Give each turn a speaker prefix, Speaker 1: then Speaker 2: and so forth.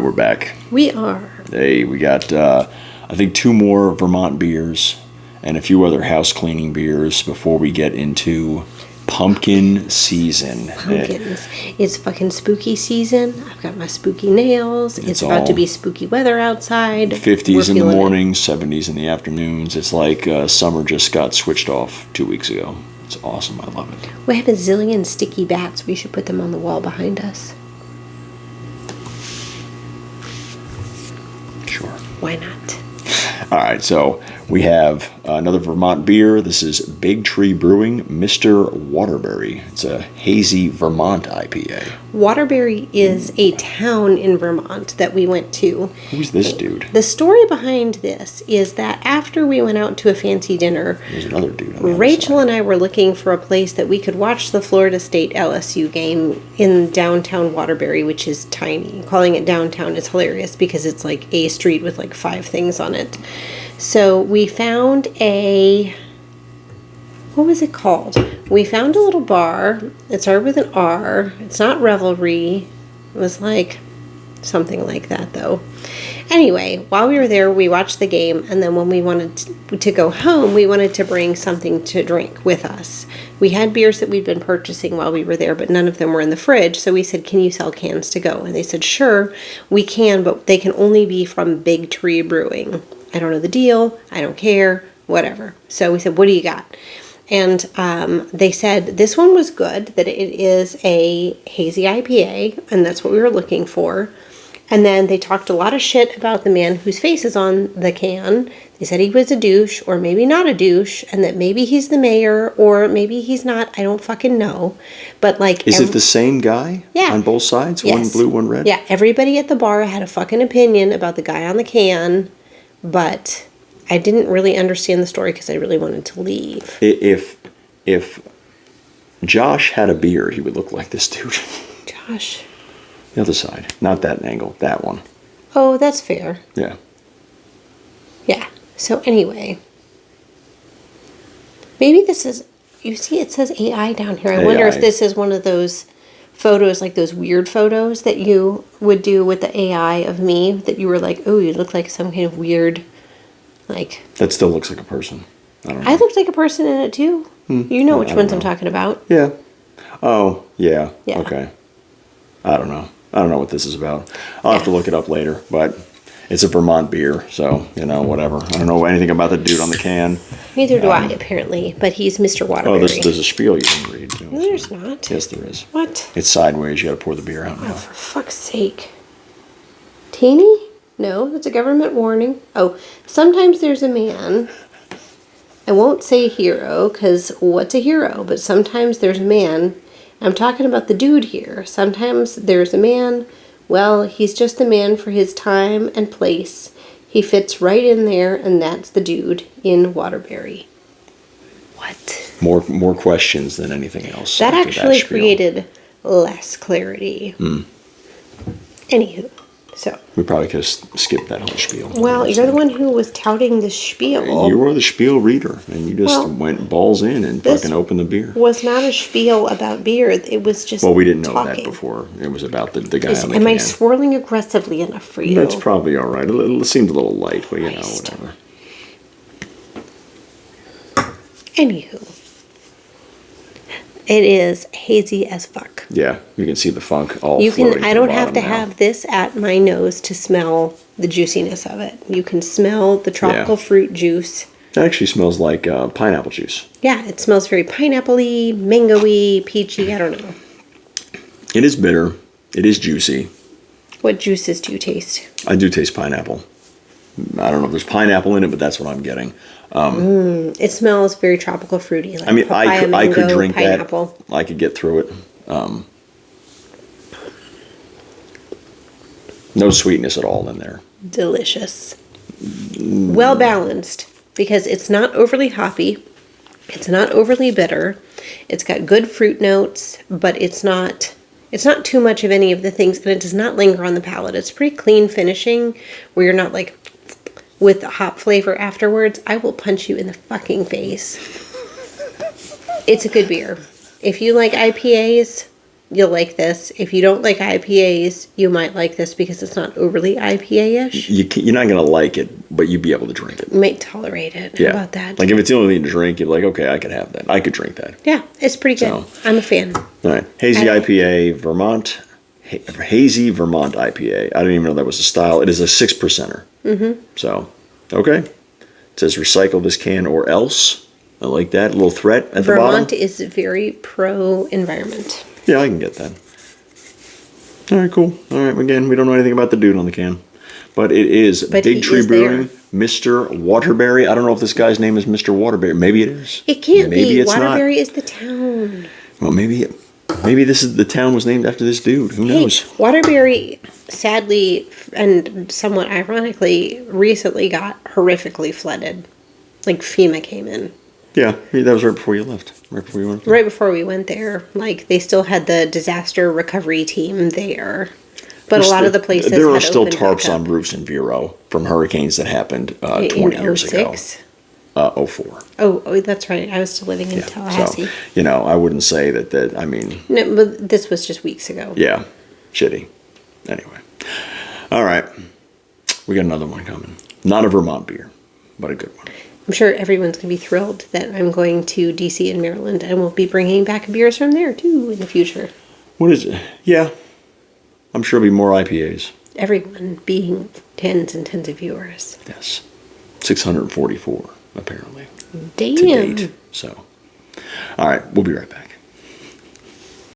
Speaker 1: we're back.
Speaker 2: We are.
Speaker 1: Hey, we got, I think, 2 more Vermont beers and a few other house cleaning beers before we get into pumpkin season.
Speaker 2: Pumpkins. It's fucking spooky season. I've got my spooky nails. It's about to be spooky weather outside.
Speaker 1: 50s in the mornings, 70s in the afternoons. It's like summer just got switched off 2 weeks ago. It's awesome. I love it.
Speaker 2: We have a zillion sticky bats. We should put them on the wall behind us.
Speaker 1: Sure.
Speaker 2: Why not?
Speaker 1: All right, so we have another Vermont beer. This is Big Tree Brewing, Mr. Waterbury. It's a Hazy Vermont IPA.
Speaker 2: Waterbury is a town in Vermont that we went to.
Speaker 1: Who's this dude?
Speaker 2: The story behind this is that after we went out to a fancy dinner,
Speaker 1: There's another dude on the
Speaker 2: Rachel
Speaker 1: other side.
Speaker 2: and I were looking for a place that we could watch the Florida State LSU game in downtown Waterbury, which is tiny. Calling it downtown is hilarious because it's like a street with like 5 things on it. So we found what was it called? We found a little bar. It started with an R. It's not Revelry. It was like something like that, though. Anyway, while we were there, we watched the game, and then when we wanted to go home, we wanted to bring something to drink with us. We had beers that we'd been purchasing while we were there, but none of them were in the fridge, so we said, can you sell cans to go? And they said, sure, we can, but they can only be from Big Tree Brewing. I don't know the deal. I don't care. Whatever. So we said, what do you got? And they said this one was good, that it is a hazy IPA, and that's what we were looking for. And then they talked a lot of shit about the man whose face is on the can. They said he was a douche, or maybe not a douche, and that maybe he's the mayor, or maybe he's not. I don't fucking know. But like,
Speaker 1: is it the same guy?
Speaker 2: Yeah.
Speaker 1: On both sides?
Speaker 2: Yes.
Speaker 1: One blue, one red?
Speaker 2: Yeah, everybody at the bar had a fucking opinion about the guy on the can, but I didn't really understand the story because I really wanted to leave.
Speaker 1: If Josh had a beard, he would look like this dude.
Speaker 2: Josh.
Speaker 1: The other side. Not that angle. That one.
Speaker 2: Oh, that's fair.
Speaker 1: Yeah.
Speaker 2: Yeah. So anyway. Maybe this is... You see it says AI down here. I wonder if this is one of those photos, like those weird photos that you would do with the AI of me, that you were like, oh, you look like some kind of weird, like...
Speaker 1: That still looks like a person. I don't know.
Speaker 2: I looked like a person in it too. You know which ones I'm talking about.
Speaker 1: Yeah. Oh, yeah.
Speaker 2: Yeah.
Speaker 1: Okay. I don't know. I don't know what this is about. I'll have to look it up later, but it's a Vermont beer, so, whatever. I don't know anything about the dude on the can.
Speaker 2: Neither do I, apparently, but he's Mr. Waterbury.
Speaker 1: Oh, there's a spiel you can read, too.
Speaker 2: No, there's not.
Speaker 1: Yes, there is.
Speaker 2: What?
Speaker 1: It's sideways. You gotta pour the beer out
Speaker 2: Oh,
Speaker 1: now.
Speaker 2: for fuck's sake. Teeny? No, that's a government warning. Oh, sometimes there's a man. I won't say hero, because what's a hero? But sometimes there's a man. I'm talking about the dude here. Sometimes there's a man. Well, he's just the man for his time and place. He fits right in there, and that's the dude in Waterbury. What?
Speaker 1: More questions than anything else.
Speaker 2: That
Speaker 1: after
Speaker 2: actually
Speaker 1: spiel.
Speaker 2: created less clarity. Anywho, so.
Speaker 1: We probably could have skipped that whole spiel.
Speaker 2: Well, you're the one who was touting the spiel.
Speaker 1: You were the spiel reader, and you just went balls in and
Speaker 2: this
Speaker 1: fucking opened the beer.
Speaker 2: Was not a spiel about beer. It was just
Speaker 1: Well, we didn't know
Speaker 2: talking.
Speaker 1: that before. It was about the guy on the
Speaker 2: Am
Speaker 1: can.
Speaker 2: I swirling aggressively enough for you?
Speaker 1: That's probably all right. It seemed a little light, but whatever.
Speaker 2: Anywho. It is hazy as fuck.
Speaker 1: Yeah, you can see the funk all
Speaker 2: You can.
Speaker 1: floating
Speaker 2: I
Speaker 1: to
Speaker 2: don't
Speaker 1: the
Speaker 2: have to
Speaker 1: bottom now.
Speaker 2: have this at my nose to smell the juiciness of it. You can smell the tropical fruit juice.
Speaker 1: It actually smells like pineapple juice.
Speaker 2: Yeah, it smells very pineapple-y, mango-y, peachy. I don't know.
Speaker 1: It is bitter. It is juicy.
Speaker 2: What juices do you taste?
Speaker 1: I do taste pineapple. I don't know if there's pineapple in it, but that's what I'm getting.
Speaker 2: It smells very tropical fruity. Like
Speaker 1: I mean,
Speaker 2: papaya,
Speaker 1: I could
Speaker 2: mango,
Speaker 1: drink
Speaker 2: pineapple.
Speaker 1: that. I could get through it. No sweetness at all in there.
Speaker 2: Delicious. Well balanced because it's not overly hoppy. It's not overly bitter. It's got good fruit notes, but it's not too much of any of the things, and it does not linger on the palate. It's pretty clean finishing where you're not like with the hop flavor afterwards. I will punch you in the fucking face. It's a good beer. If you like IPAs, you'll like this. If you don't like IPAs, you might like this because it's not overly IPA-ish.
Speaker 1: You're not going to like it, but you'd be able to drink it.
Speaker 2: You might tolerate it.
Speaker 1: Yeah.
Speaker 2: How about that?
Speaker 1: Like if it's the only thing to drink, you're like, okay, I could have that. I could drink that.
Speaker 2: Yeah, it's pretty good.
Speaker 1: So-
Speaker 2: I'm a fan.
Speaker 1: All right. Hazy IPA, Vermont. Hazy Vermont IPA. I didn't even know that was a style. It is a 6%er. Mm-hmm. So, okay. It says recycle this can or else. I like that. A little threat at the
Speaker 2: Vermont
Speaker 1: bottom.
Speaker 2: is very pro-environment.
Speaker 1: Yeah, I can get that. All right, cool. All right, again, we don't know anything about the dude on the can. But it is
Speaker 2: But he
Speaker 1: Big Tree
Speaker 2: is
Speaker 1: Brewing,
Speaker 2: there.
Speaker 1: Mr. Waterbury. I don't know if this guy's name is Mr. Waterbury. Maybe it is.
Speaker 2: It can't
Speaker 1: Maybe
Speaker 2: be.
Speaker 1: it's
Speaker 2: Waterbury is the town.
Speaker 1: Well, maybe this is the town was named after this dude. Who knows?
Speaker 2: Hey, Waterbury, sadly and somewhat ironically, recently got horrifically flooded. Like FEMA came in.
Speaker 1: Yeah, that was right before you left. Right before you went there.
Speaker 2: Right before we went there. Like, they still had the disaster recovery team there. But a lot of the places
Speaker 1: there are
Speaker 2: had
Speaker 1: still
Speaker 2: opened back
Speaker 1: tarps on
Speaker 2: up.
Speaker 1: roofs in Vero from hurricanes that happened 20
Speaker 2: in
Speaker 1: years ago.
Speaker 2: 06?
Speaker 1: 04.
Speaker 2: Oh, that's right. I was still living in
Speaker 1: So,
Speaker 2: Tallahassee.
Speaker 1: I wouldn't say that, I mean,
Speaker 2: No, but this was just weeks ago.
Speaker 1: yeah, shitty. Anyway. All right. We got another one coming. Not a Vermont beer, but a good one.
Speaker 2: I'm sure everyone's going to be thrilled that I'm going to DC and Maryland, and we'll be bringing back beers from there, too, in the future.
Speaker 1: What is it? Yeah. I'm sure there'll be more IPAs.
Speaker 2: Everyone being tens and tens of viewers.
Speaker 1: Yes. 644, apparently.
Speaker 2: Damn.
Speaker 1: To date. So, all right, we'll be right back.